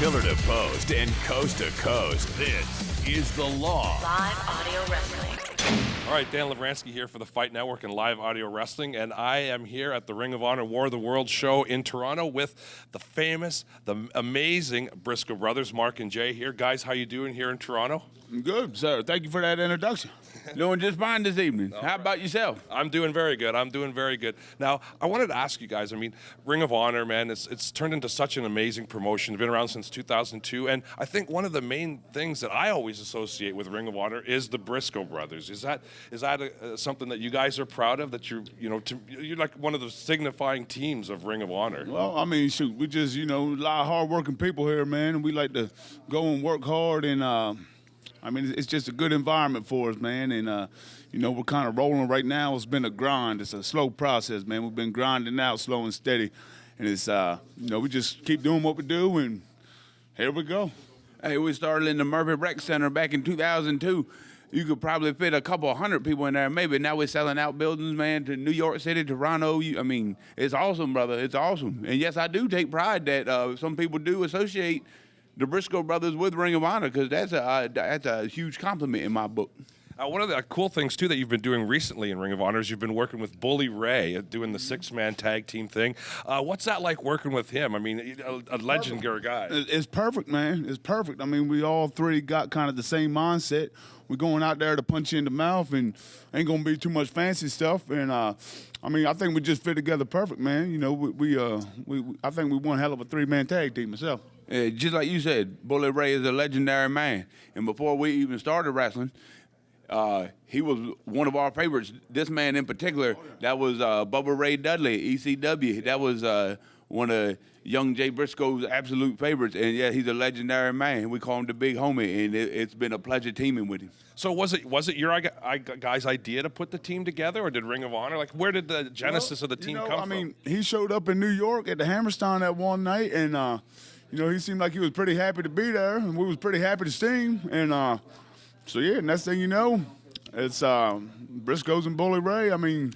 Pillar to post and coast to coast, this is The Law. Live audio wrestling. All right, Dan Lovranski here for the Fight Network and Live Audio Wrestling, and I am here at the Ring of Honor War of the World show in Toronto with the famous, the amazing Briscoe Brothers, Mark and Jay here. Guys, how you doing here in Toronto? Good, sir. Thank you for that introduction. Doing just fine this evening. How about yourself? I'm doing very good. I'm doing very good. Now, I wanted to ask you guys, I mean, Ring of Honor, man, it's turned into such an amazing promotion. It's been around since 2002, and I think one of the main things that I always associate with Ring of Honor is the Briscoe Brothers. Is that something that you guys are proud of, that you're like one of the signifying teams of Ring of Honor? Well, I mean, shoot, we just, a lot of hard-working people here, man, and we like to go and work hard, and I mean, it's just a good environment for us, man, and, we're kind of rolling right now. It's been a grind. It's a slow process, man. We've been grinding out slow and steady, and it's, we just keep doing what we do, and here we go. Hey, we started in the Murphy Rec Center back in 2002. You could probably fit a couple 100 people in there, maybe. Now we're selling out buildings, man, to New York City, Toronto. I mean, it's awesome, brother. It's awesome. And, yes, I do take pride that some people do associate the Briscoe Brothers with Ring of Honor, because that's a huge compliment in my book. One of the cool things, too, that you've been doing recently in Ring of Honor is you've been working with Bully Ray, doing the six-man tag team thing. What's that like working with him? I mean, a legendary guy. It's perfect, man. It's perfect. I mean, we all three got kind of the same mindset. We're going out there to punch you in the mouth, and ain't going to be too much fancy stuff. And, I mean, I think we just fit together perfect, man. I think we one hell of a three-man tag team myself. Just like you said, Bully Ray is a legendary man. And before we even started wrestling, he was one of our favorites. This man in particular, that was Bubba Ray Dudley, ECW. That was one of young Jay Briscoe's absolute favorites. And, yeah, he's a legendary man. We call him the Big Homie, and it's been a pleasure teaming with him. So was it your guys' idea to put the team together, or did Ring of Honor? Like, where did the genesis of the team come from? I mean, he showed up in New York at the Hammerstein that one night, and, he seemed like he was pretty happy to be there, and we was pretty happy to see him. And so, yeah, next thing you know, it's Briscoes and Bully Ray. I mean,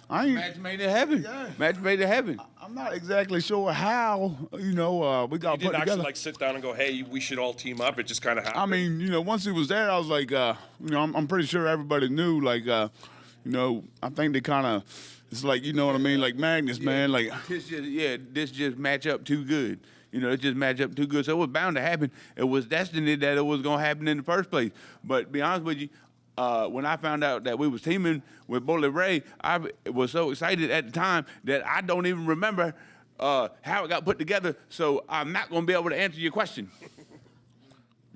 Match made in heaven. Yeah. Match made in heaven. I'm not exactly sure how, we got put together. You didn't actually, like, sit down and go, hey, we should all team up? It just kind of happened? I mean, once he was there, I was like, I'm pretty sure everybody knew, like, I think they kind of, it's like, you know what I mean, like Magnus, man. Like, this just match up too good. It just match up too good. So it was bound to happen. It was destiny that it was going to happen in the first place. But to be honest with you, when I found out that we was teaming with Bully Ray, I was so excited at the time that I don't even remember how it got put together. So I'm not going to be able to answer your question.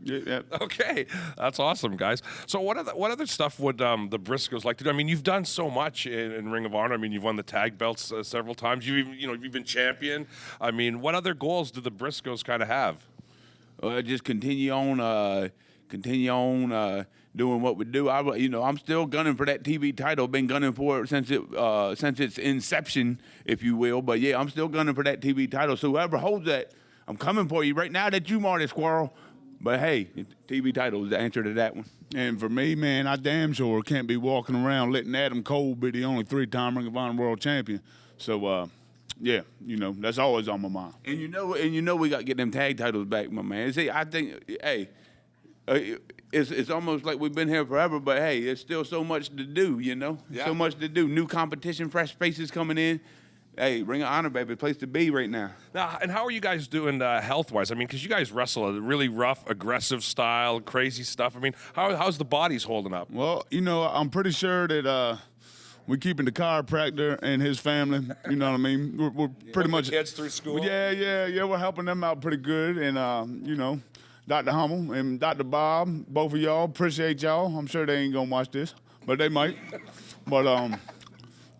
yeah. Okay, that's awesome, guys. So what other stuff would the Briscoes like to do? I mean, you've done so much in Ring of Honor. I mean, you've won the tag belts several times. You've been champion. I mean, what other goals do the Briscoes kind of have? Just continue on doing what we do. I'm still gunning for that TV title. Been gunning for it since its inception, if you will. But yeah, I'm still gunning for that TV title. So whoever holds that, I'm coming for you right now. That you, Marty Squirrel. But hey, TV title is the answer to that one. And for me, man, I damn sure can't be walking around letting Adam Cole be the only three-time Ring of Honor World Champion. So, yeah, that's always on my mind. And we got to get them tag titles back, my man. See, I think, hey, it's almost like we've been here forever, but hey, there's still so much to do, Yeah. So much to do. New competition, fresh faces coming in. Hey, Ring of Honor, baby, place to be right now. Now, and how are you guys doing health-wise? I mean, because you guys wrestle a really rough, aggressive style, crazy stuff. I mean, how's the bodies holding up? Well, I'm pretty sure that we're keeping the chiropractor and his family. You know what I mean? We're pretty much kids through school. Yeah. We're helping them out pretty good, and Dr. Hummel and Dr. Bob, both of y'all, appreciate y'all. I'm sure they ain't gonna watch this, but they might.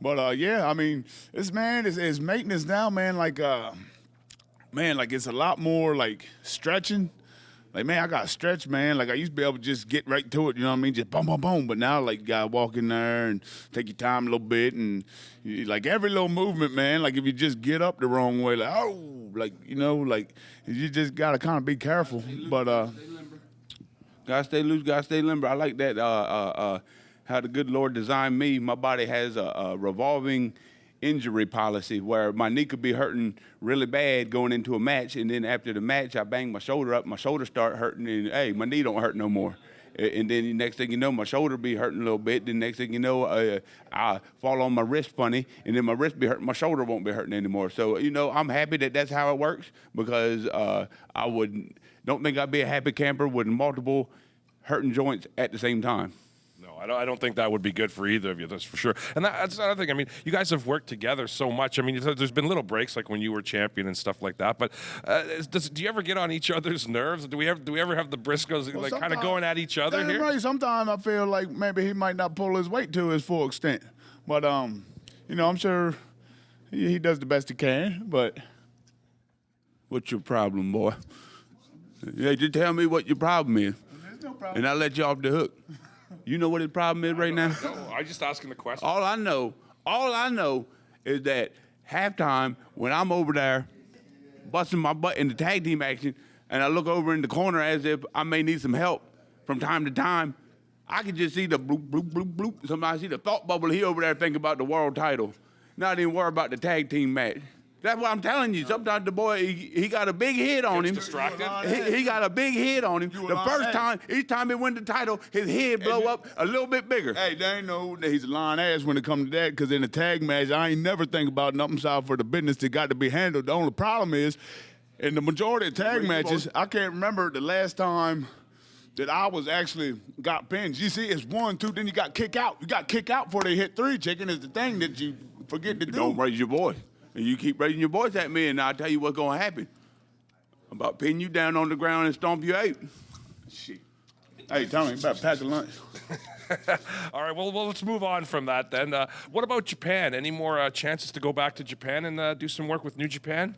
But yeah, I mean, it's maintenance now, man. Like it's a lot more like stretching. Like, man, I got to stretch, man. Like, I used to be able to just get right to it, you know what I mean? Just boom, boom, boom. But now, like, you got to walk in there and take your time a little bit. And, like, every little movement, man, like, if you just get up the wrong way, like, oh, like, you just got to kind of be careful. But, gotta stay loose, gotta stay limber. I like that, how the good Lord designed me. My body has a revolving injury policy where my knee could be hurting really bad going into a match, and then after the match I bang my shoulder up, my shoulder start hurting, and hey, my knee don't hurt no more. And then the next thing you know, my shoulder be hurting a little bit. Then next thing you know, I fall on my wrist funny, and then my wrist be hurting. My shoulder won't be hurting anymore. So, you know, I'm happy that that's how it works because don't think I'd be a happy camper with multiple hurting joints at the same time. I don't think that would be good for either of you, that's for sure. And that's another thing. I mean, you guys have worked together so much. I mean, there's been little breaks like when you were champion and stuff like that. But do you ever get on each other's nerves? Do we ever have the Briscoes like kind of going at each other here? Right. Sometimes I feel like maybe he might not pull his weight to his full extent. But you know, I'm sure he does the best he can. But what's your problem, boy? Yeah, just tell me what your problem is, there's no problem. and I'll let you off the hook. You know what his problem is right now? No, I'm just asking the question. All I know is that halftime when I'm over there busting my butt in the tag team action and I look over in the corner as if I may need some help from time to time, I can just see the bloop, bloop, bloop, bloop. Sometimes I see the thought bubble. He over there thinking about the world title. Not even worry about the tag team match. That's what I'm telling you. Sometimes the boy, he got a big hit on him. Distracted. He got a big hit on him. The first time, each time he win the title, his head blow up a little bit bigger. Hey, they ain't know that he's a lying ass when it comes to that, because in the tag match, I ain't never think about nothing south for the business that got to be handled. The only problem is, in the majority of tag matches, I can't remember the last time that I was actually got pinned. You see, it's 1, 2, then you got kick out. You got kick out before they hit 3. Chicken is the thing that you forget to do. Don't raise your voice. And you keep raising your voice at me, and I'll tell you what's going to happen. I'm about pinning you down on the ground and stomp you out. Shit. Hey, Tommy, you better pack the lunch. All right, well, let's move on from that then. What about Japan? Any more chances to go back to Japan and do some work with New Japan?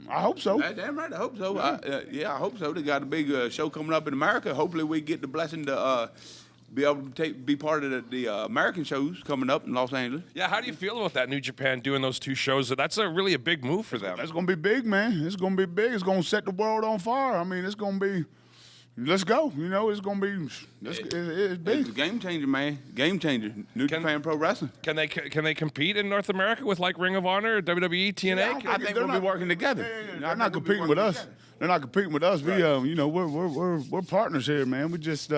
I hope so. Damn right, I hope so. I hope so. They got a big show coming up in America. Hopefully we get the blessing to be able to be part of the American shows coming up in Los Angeles. Yeah, how do you feel about that, New Japan doing those 2 shows? That's really a big move for them. That's going to be big, man. It's going to be big. It's going to set the world on fire. I mean, it's going to be, let's go. You know, it's going to be, it's big. It's a game changer, man. Game changer. New Japan Pro Wrestling. Can they compete in North America with like Ring of Honor, WWE, TNA? I think we'll be working together. They're not competing with us. They're not competing with us. Right. We, you know, we're partners here, man. We just,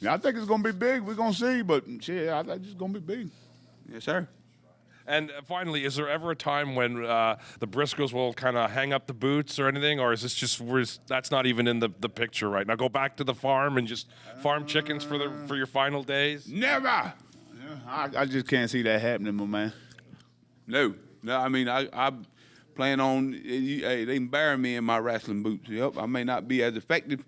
I think it's going to be big. We're going to see, but shit, I think it's going to be big. Yes, sir. And finally, is there ever a time when the Briscoes will kind of hang up the boots or anything, or is this just that's not even in the picture right now? Go back to the farm and just farm chickens for your final days? Never. Yeah, I just can't see that happening, my man. No. I mean, I plan on, hey, they can bury me in my wrestling boots. Yep, I may not be as effective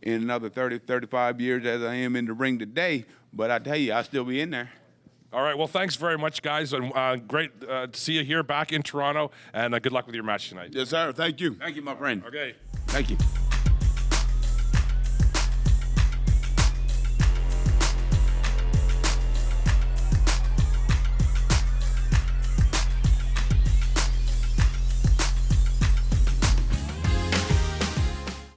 in another 30, 35 years as I am in the ring today, but I tell you, I'll still be in there. All right, well, thanks very much, guys. And great to see you here back in Toronto, and good luck with your match tonight. Yes, sir. Thank you. Thank you, my friend. Okay. Thank you.